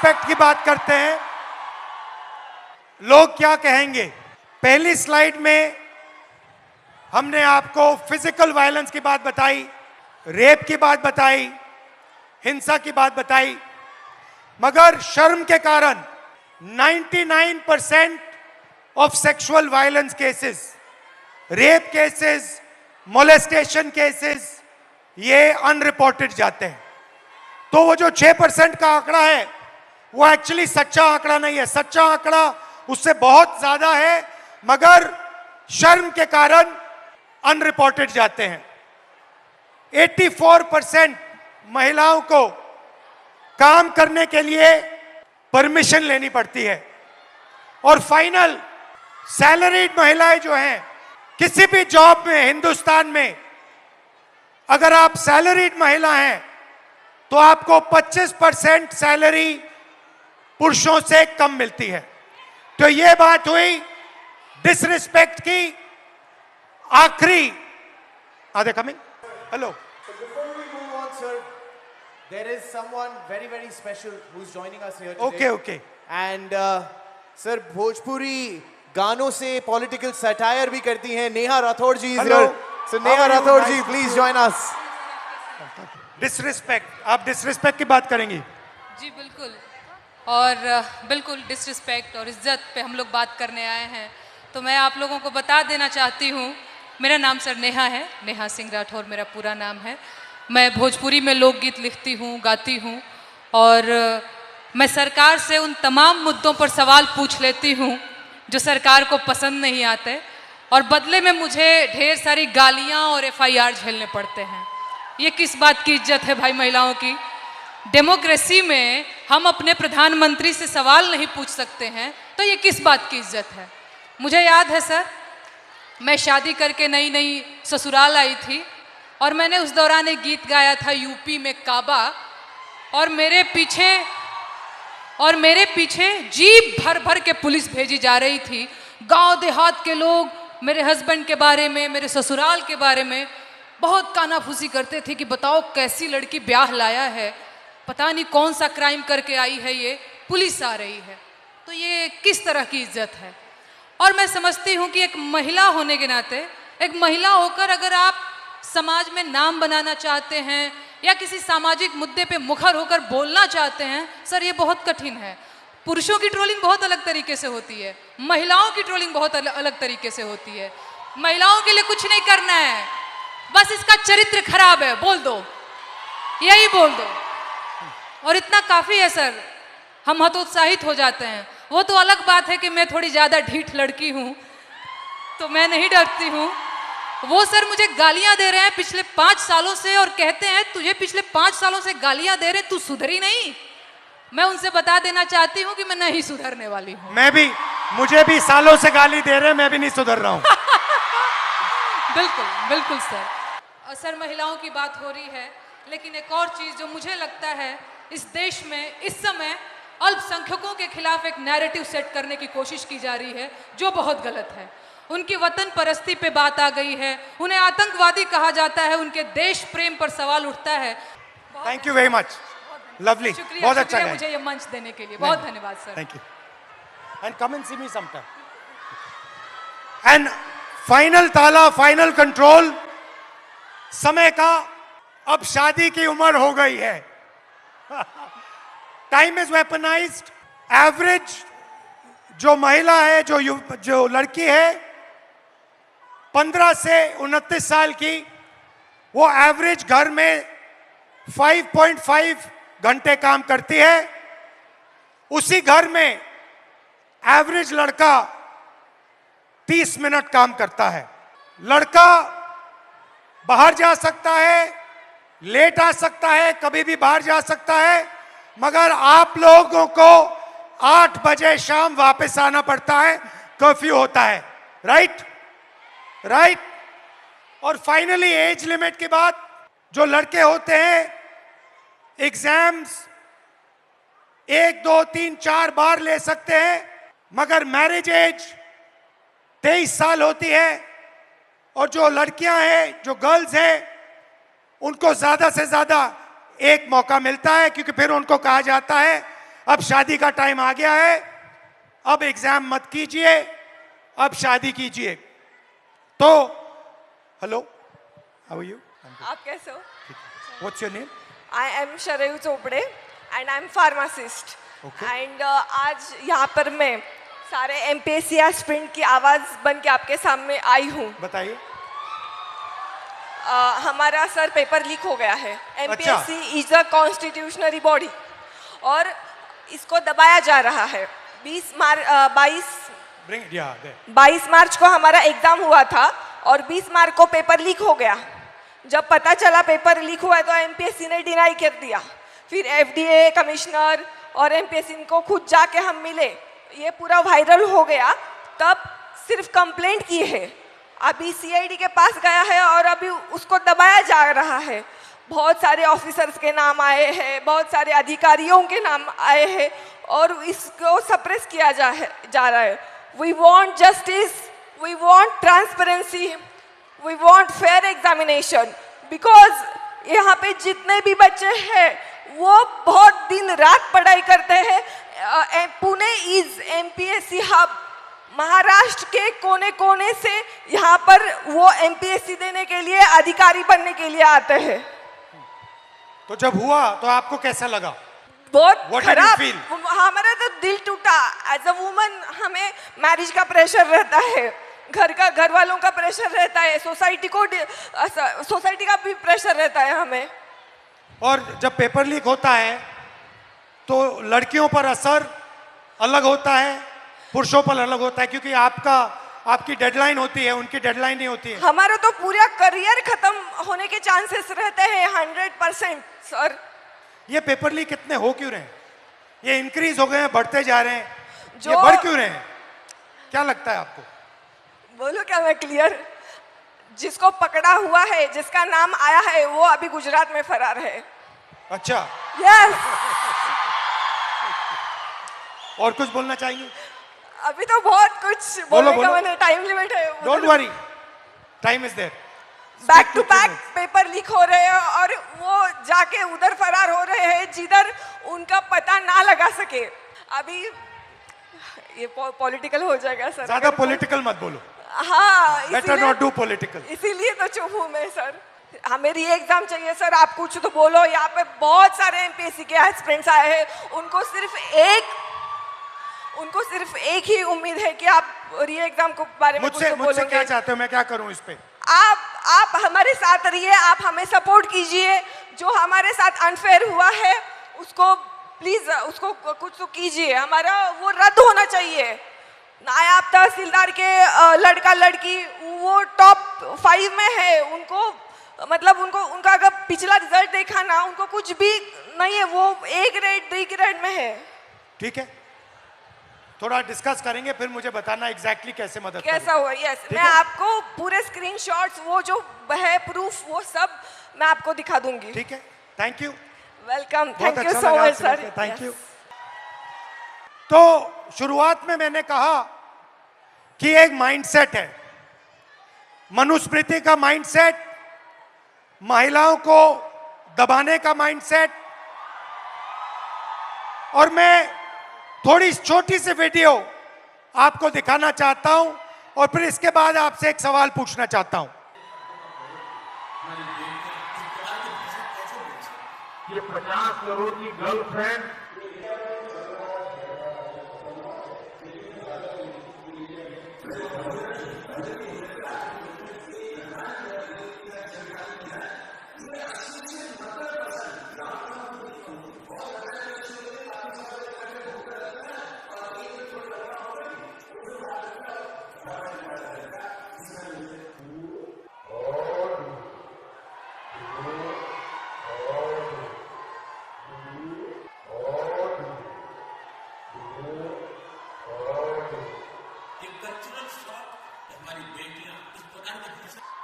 Disrespect की बात करते हैं, लोग क्या कहेंगे। पहली स्लाइड में हमने आपको फिजिकल वायलेंस की बात बताई, रेप की बात बताई, हिंसा की बात बताई, मगर शर्म के कारण 99% of sexual violence cases, rape cases, molestation cases, ये अनरिपोर्टेड जाते हैं। तो वो जो 6% का आंकड़ा है वो एक्चुअली सच्चा आंकड़ा नहीं है, सच्चा आंकड़ा उससे बहुत ज्यादा है, मगर शर्म के कारण अनरिपोर्टेड जाते हैं। 84% महिलाओं को काम करने के लिए परमिशन लेनी पड़ती है, और फाइनल सैलरीड महिलाएं जो हैं, किसी भी जॉब में हिंदुस्तान में अगर आप सैलरीड महिला हैं तो आपको 25% सैलरी पुरुषों से कम मिलती है। तो ये बात हुई डिसरिस्पेक्ट की। आखिरी, are they coming? Hello. Before we move on, sir, there is someone very, very special who's joining us here today. Okay, okay. And sir, Bhojpuri गानों से political satire भी करती हैं Neha Rathore ji is Hello. here. So Neha Rathore ji, please join us. Disrespect, आप disrespect की बात करेंगी? जी बिल्कुल, और बिल्कुल डिसरिस्पेक्ट और इज्जत पे हम लोग बात करने आए हैं। तो मैं आप लोगों को बता देना चाहती हूँ, मेरा नाम सर नेहा है, नेहा सिंह राठौर मेरा पूरा नाम है। मैं भोजपुरी में लोकगीत लिखती हूँ, गाती हूँ, और मैं सरकार से उन तमाम मुद्दों पर सवाल पूछ लेती हूँ जो सरकार को पसंद नहीं आते, और बदले में मुझे ढेर सारी गालियाँ और FIR झेलने पड़ते हैं। ये किस बात की इज्जत है भाई महिलाओं की? डेमोक्रेसी में हम अपने प्रधानमंत्री से सवाल नहीं पूछ सकते हैं, तो ये किस बात की इज्जत है? मुझे याद है सर, मैं शादी करके नई नई ससुराल आई थी, और मैंने उस दौरान एक गीत गाया था यूपी में काबा, और मेरे पीछे जीप भर भर के पुलिस भेजी जा रही थी। गांव देहात के लोग मेरे हस्बैंड के बारे में, मेरे ससुराल के बारे में बहुत कानाफूसी करते थे कि बताओ कैसी लड़की ब्याह लाया है, पता नहीं कौन सा क्राइम करके आई है, ये पुलिस आ रही है। तो ये किस तरह की इज्जत है? और मैं समझती हूँ कि एक महिला होने के नाते, एक महिला होकर अगर आप समाज में नाम बनाना चाहते हैं या किसी सामाजिक मुद्दे पे मुखर होकर बोलना चाहते हैं, सर ये बहुत कठिन है। पुरुषों की ट्रोलिंग बहुत अलग तरीके से होती है, महिलाओं की ट्रोलिंग बहुत अलग तरीके से होती है। महिलाओं के लिए कुछ नहीं करना है, बस इसका चरित्र खराब है बोल दो, यही बोल दो, और इतना काफी है सर, हम हतोत्साहित हो जाते हैं। वो तो अलग बात है कि मैं थोड़ी ज्यादा ढीठ लड़की हूँ, तो मैं नहीं डरती हूँ। वो सर मुझे गालियां दे रहे हैं पिछले 5 सालों से, और कहते हैं तुझे पिछले 5 सालों से गालियां दे रहे, तू सुधरी नहीं। मैं उनसे बता देना चाहती हूँ कि मैं नहीं सुधरने वाली हूँ। मुझे भी सालों से गाली दे रहे हैं, मैं भी नहीं सुधर रहा हूँ। बिल्कुल बिल्कुल सर। और सर महिलाओं की बात हो रही है, लेकिन एक और चीज जो मुझे लगता है इस देश में इस समय अल्पसंख्यकों के खिलाफ एक नैरेटिव सेट करने की कोशिश की जा रही है, जो बहुत गलत है। उनकी वतन परस्ती पे बात आ गई है, उन्हें आतंकवादी कहा जाता है, उनके देश प्रेम पर सवाल उठता है। Thank you very much, lovely, बहुत अच्छा है मुझे ये मंच देने के लिए, बहुत धन्यवाद sir. Thank you, and come and see me sometime. And final ताला, फाइनल कंट्रोल, समय का अब शादी की उम्र हो गई है। Time is weaponised. एवरेज जो महिला है, जो लड़की है 15 से 29 साल की, वो एवरेज घर में 5.5 घंटे काम करती है। उसी घर में एवरेज लड़का 30 मिनट काम करता है। लड़का बाहर जा सकता है, लेट आ सकता है, कभी भी बाहर जा सकता है, मगर आप लोगों को 8 बजे शाम वापस आना पड़ता है, कर्फ्यू होता है। राइट। और फाइनली एज लिमिट के बाद जो लड़के होते हैं एग्जाम्स 1, 2, 3, 4 बार ले सकते हैं, मगर मैरिज एज 23 साल होती है। और जो लड़कियां हैं, जो गर्ल्स हैं, उनको ज्यादा से ज्यादा एक मौका मिलता है, क्योंकि फिर उनको कहा जाता है अब शादी का टाइम आ गया है, अब एग्जाम मत कीजिए, अब शादी कीजिए। तो हेलो, हाउ आर यू? आप कैसे हो? What's your name? I am Sharayu Chopde and I am pharmacist. Okay. And आज यहाँ पर मैं सारे एमपीएससी एस्पिरेंट की आवाज़ बन के आपके सामने आई हूँ। बताइए। हमारा सर पेपर लीक हो गया है। एमपीएससी इज अ कॉन्स्टिट्यूशनरी बॉडी और इसको दबाया जा रहा है। 22 मार्च को हमारा एग्जाम हुआ था और 20 मार्च को पेपर लीक हो गया। जब पता चला पेपर लीक हुआ है तो एमपीएससी ने डिनाई कर दिया। फिर एफडीए कमिश्नर और एमपीएससी को खुद जाके हम मिले, ये पूरा वायरल हो गया। तब सिर्फ कंप्लेंट की है, अभी सीआईडी के पास गया है और अभी उसको दबाया जा रहा है। बहुत सारे ऑफिसर्स के नाम आए हैं, बहुत सारे अधिकारियों के नाम आए हैं और इसको सप्रेस किया जा रहा है। We want justice, we want transparency, we want fair examination, because यहाँ पे जितने भी बच्चे हैं वो बहुत दिन रात पढ़ाई करते हैं। Pune is MPSC hub. Maharashtra के कोने कोने से यहाँ पर वो एमपीएससी देने के लिए, अधिकारी बनने के लिए आते हैं। तो जब हुआ तो आपको कैसा लगा? बहुत खराब। feel? हमारा तो दिल टूटा। एज अ वुमन हमें मैरिज का प्रेशर रहता है, घर वालों का प्रेशर रहता है, सोसाइटी का भी प्रेशर रहता है हमें। और जब पेपर लीक होता है तो लड़कियों पर असर अलग होता है, पुरुषों पर अलग होता है, क्योंकि आपकी डेडलाइन होती है, उनकी डेडलाइन नहीं होती है। हमारा तो पूरा करियर खत्म होने के चांसेस रहते हैं 100%। सर ये पेपर लीक कितने हो क्यों रहे हैं? ये इंक्रीज हो गए हैं, बढ़ते जा रहे हैं, ये जो बढ़ क्यों रहे हैं? क्या लगता है आपको? बोलो क्या मैं क्लियर? जिसको पकड़ा हुआ है, जिसका नाम आया है, वो अभी गुजरात में फरार है। अच्छा, यस। और कुछ बोलना चाहिए? अभी तो बहुत कुछ बोलने का मैंने, टाइम लिमिट है। Don't worry, time is there. Back to back paper leak हो रहे हैं और वो जाके उधर फरार हो रहे हैं जिधर उनका पता ना लगा सके। अभी ये पॉलिटिकल हो जाएगा सर। ज्यादा पॉलिटिकल मत बोलो। हाँ, बेटर नॉट डू पॉलिटिकल। इसीलिए तो चुप हूँ मैं सर। हमें री एग्जाम चाहिए सर, आप कुछ तो बोलो। यहाँ पे बहुत सारे एमपीएससी के एस्पिरेंट्स आए हैं, उनको सिर्फ एक ही उम्मीद है कि आप री एग्जाम के बारे में कुछ तो बोलोगे। मुझसे क्या चाहते हो? मैं क्या करूं इस पे? आप हमारे साथ रहिए, आप हमें सपोर्ट कीजिए। जो हमारे साथ अनफेयर हुआ है उसको प्लीज, उसको कुछ तो कीजिए। हमारा वो रद्द होना चाहिए। नायब तहसीलदार के लड़का लड़की वो टॉप 5 में है, उनका अगर पिछला रिजल्ट देखा ना, उनको कुछ भी नहीं है, वो A ग्रेड D ग्रेड में है। ठीक है, थोड़ा डिस्कस करेंगे, फिर मुझे बताना एग्जैक्टली कैसे मदद कैसा हुआ। यस, मैं आपको पूरे स्क्रीनशॉट्स, वो जो है प्रूफ, वो सब मैं आपको दिखा दूंगी। ठीक है, thank you. Welcome, thank you so much sir. Thank you. तो शुरुआत में मैंने कहा कि एक माइंडसेट है, मनुस्मृति का माइंडसेट, महिलाओं को दबाने का माइंडसेट। और मैं थोड़ी छोटी सी वीडियो आपको दिखाना चाहता हूं और फिर इसके बाद आपसे एक सवाल पूछना चाहता हूं। ये 50 करोड़ की गर्लफ्रेंड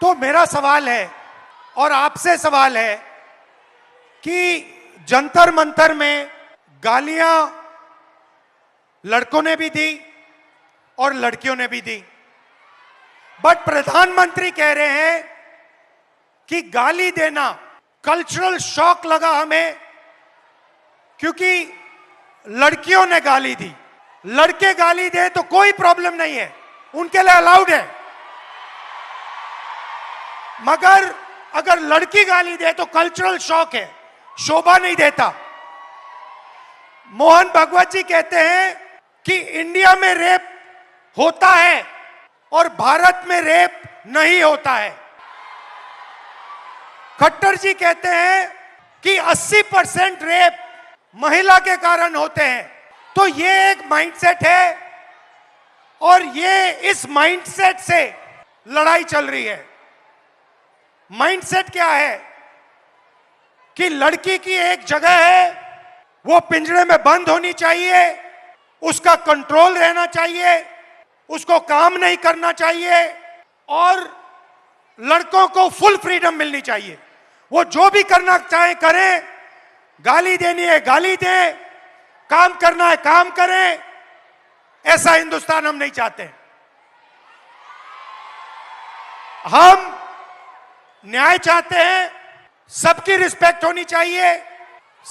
तो मेरा सवाल है और आपसे सवाल है कि जंतर मंतर में गालियां लड़कों ने भी दी और लड़कियों ने भी दी, बट प्रधानमंत्री कह रहे हैं कि गाली देना कल्चरल शॉक लगा हमें, क्योंकि लड़कियों ने गाली दी। लड़के गाली दे तो कोई प्रॉब्लम नहीं है, उनके लिए अलाउड है। मगर अगर लड़की गाली दे तो कल्चरल शॉक है, शोभा नहीं देता। मोहन भागवत जी कहते हैं कि इंडिया में रेप होता है और भारत में रेप नहीं होता है। खट्टर जी कहते हैं कि 80% रेप महिला के कारण होते हैं। तो ये एक माइंडसेट है और ये इस माइंडसेट से लड़ाई चल रही है। माइंडसेट क्या है कि लड़की की एक जगह है, वो पिंजरे में बंद होनी चाहिए, उसका कंट्रोल रहना चाहिए, उसको काम नहीं करना चाहिए और लड़कों को फुल फ्रीडम मिलनी चाहिए। वो जो भी करना चाहे करें, गाली देनी है गाली दें, काम करना है काम करें। ऐसा हिंदुस्तान हम नहीं चाहते। हम न्याय चाहते हैं, सबकी रिस्पेक्ट होनी चाहिए,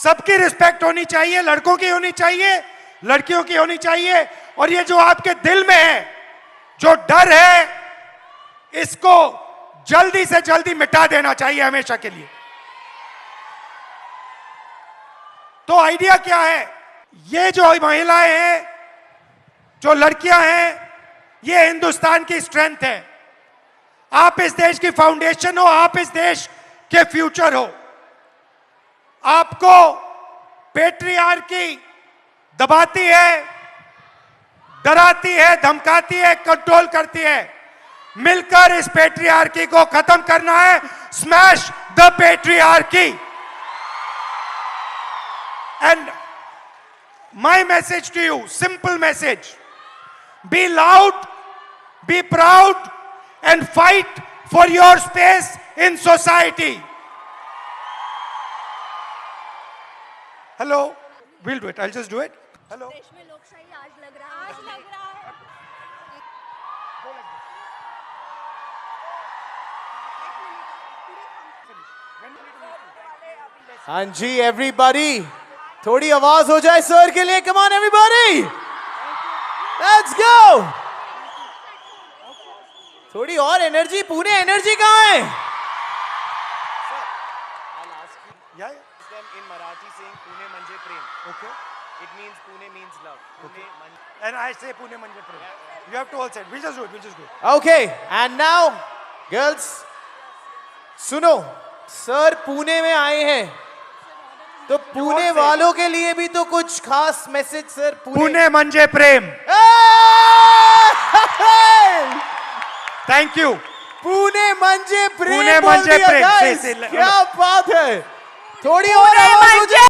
सबकी रिस्पेक्ट होनी चाहिए, लड़कों की होनी चाहिए, लड़कियों की होनी चाहिए। और ये जो आपके दिल में है, जो डर है, इसको जल्दी से जल्दी मिटा देना चाहिए हमेशा के लिए। तो आइडिया क्या है? ये जो महिलाएं हैं, जो लड़कियां हैं, ये हिंदुस्तान की स्ट्रेंथ है। आप इस देश की फाउंडेशन हो, आप इस देश के फ्यूचर हो। आपको पेट्रियार्की दबाती है, डराती है, धमकाती है, कंट्रोल करती है। मिलकर इस पेट्रियार्की को खत्म करना है। Smash the patriarchy. And my message to you, simple message, be loud, be proud and fight for your space in society. Hello, we'll do it. I'll just do it. Hello. देश में लोकशाही आज लग रहा है। हाँ जी एवरीबॉडी, थोड़ी आवाज हो जाए सर के लिए। Come on everybody, let's go. थोड़ी और एनर्जी। पुणे एनर्जी कहाँ है? Yeah. In Marathi saying Pune manje prem. Okay. It means Pune means love. Pune And I say Pune Manje Prem. You have to all say it. We'll just do it. We'll just do it. Okay, and now girls, सुनो, sir Pune में आए हैं तो पुणे वालों के लिए भी तो कुछ खास message sir. Pune Manje Prem. Thank you. Pune मंजे प्रेम पुणे बोल मंजे दिया प्रेम। guys। से- क्या बात है। थोड़ी और पुणे आवाज हो मंजे जाए।